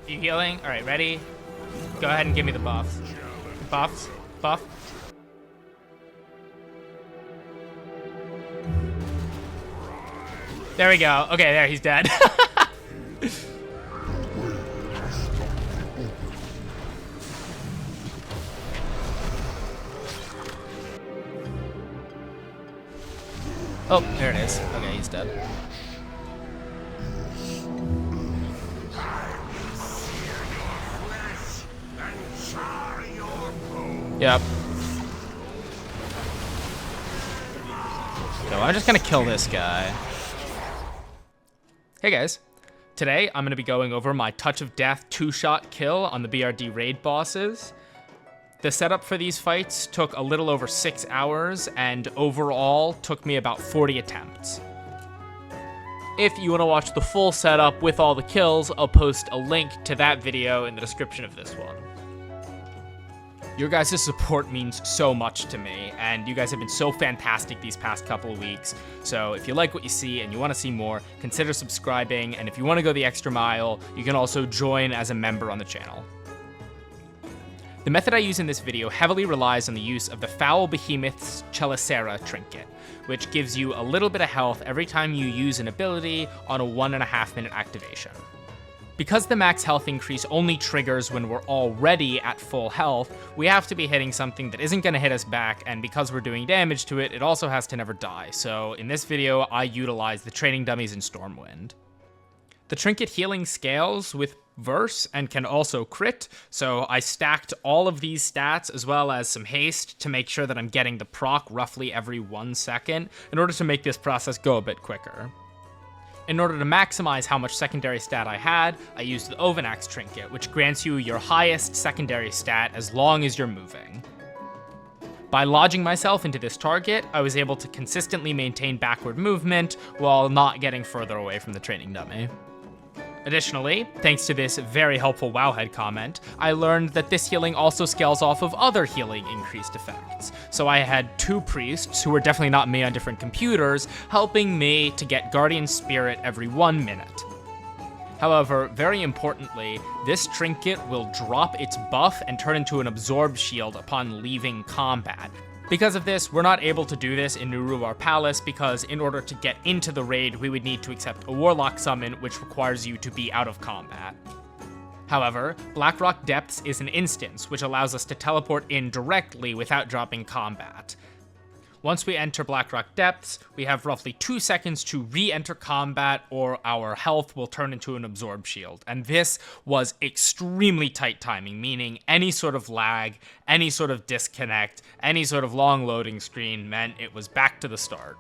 You healing? All right, ready? Go ahead and give me the buffs. Buffs. Buff. There we go. Okay, there, he's dead. Oh, there it is. Okay, he's dead. Yep. So I'm just gonna kill this guy. Hey guys. Today I'm gonna be going over my Touch of Death 2-shot kill on the BRD raid bosses. The setup for these fights took a little over 6 hours and overall took me about 40 attempts. If you want to watch the full setup with all the kills, I'll post a link to that video in the description of this one. Your guys' support means so much to me, and you guys have been so fantastic these past couple of weeks. So if you like what you see and you want to see more, consider subscribing, and if you want to go the extra mile, you can also join as a member on the channel. The method I use in this video heavily relies on the use of the Foul Behemoth's Chelicera trinket, which gives you a little bit of health every time you use an ability on a 1.5 minute activation. Because the max health increase only triggers when we're already at full health, we have to be hitting something that isn't going to hit us back, and because we're doing damage to it, it also has to never die. So in this video, I utilize the training dummies in Stormwind. The trinket healing scales with verse and can also crit, so I stacked all of these stats as well as some haste to make sure that I'm getting the proc roughly every 1 second in order to make this process go a bit quicker. In order to maximize how much secondary stat I had, I used the Ovanax trinket, which grants you your highest secondary stat as long as you're moving. By lodging myself into this target, I was able to consistently maintain backward movement while not getting further away from the training dummy. Additionally, thanks to this very helpful Wowhead comment, I learned that this healing also scales off of other healing increased effects. So I had 2 priests, who were definitely not me on different computers, helping me to get Guardian Spirit every 1 minute. However, very importantly, this trinket will drop its buff and turn into an absorb shield upon leaving combat. Because of this, we're not able to do this in Nuruar Palace because in order to get into the raid, we would need to accept a Warlock summon, which requires you to be out of combat. However, Blackrock Depths is an instance, which allows us to teleport in directly without dropping combat. Once we enter Blackrock Depths, we have roughly 2 seconds to re-enter combat or our health will turn into an absorb shield. And this was extremely tight timing, meaning any sort of lag, any sort of disconnect, any sort of long loading screen meant it was back to the start.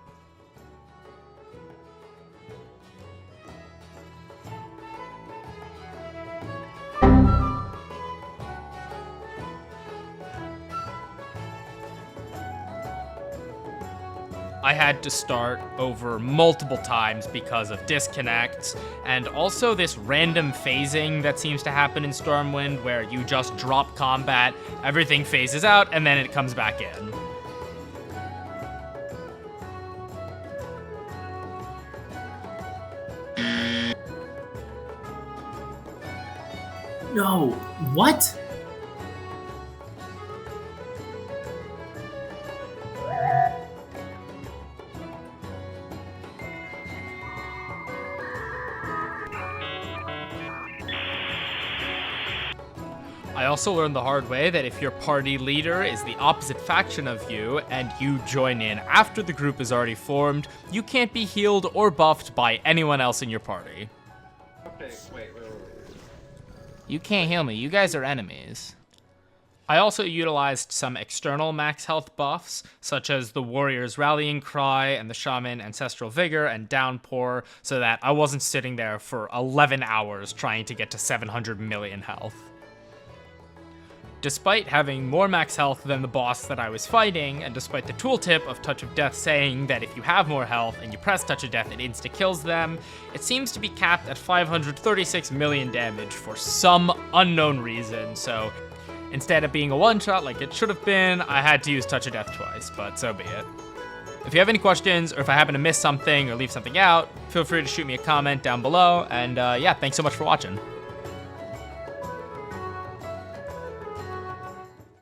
I had to start over multiple times because of disconnects, and also this random phasing that seems to happen in Stormwind where you just drop combat, everything phases out, and then it comes back in. No, what? I also learned the hard way that if your party leader is the opposite faction of you and you join in after the group is already formed, you can't be healed or buffed by anyone else in your party. Okay, wait. You can't heal me, you guys are enemies. I also utilized some external max health buffs, such as the Warrior's Rallying Cry and the Shaman Ancestral Vigor and Downpour, so that I wasn't sitting there for 11 hours trying to get to 700 million health. Despite having more max health than the boss that I was fighting, and despite the tooltip of Touch of Death saying that if you have more health and you press Touch of Death, it insta-kills them, it seems to be capped at 536 million damage for some unknown reason, so instead of being a one-shot like it should have been, I had to use Touch of Death twice, but so be it. If you have any questions, or if I happen to miss something or leave something out, feel free to shoot me a comment down below, and yeah, thanks so much for watching.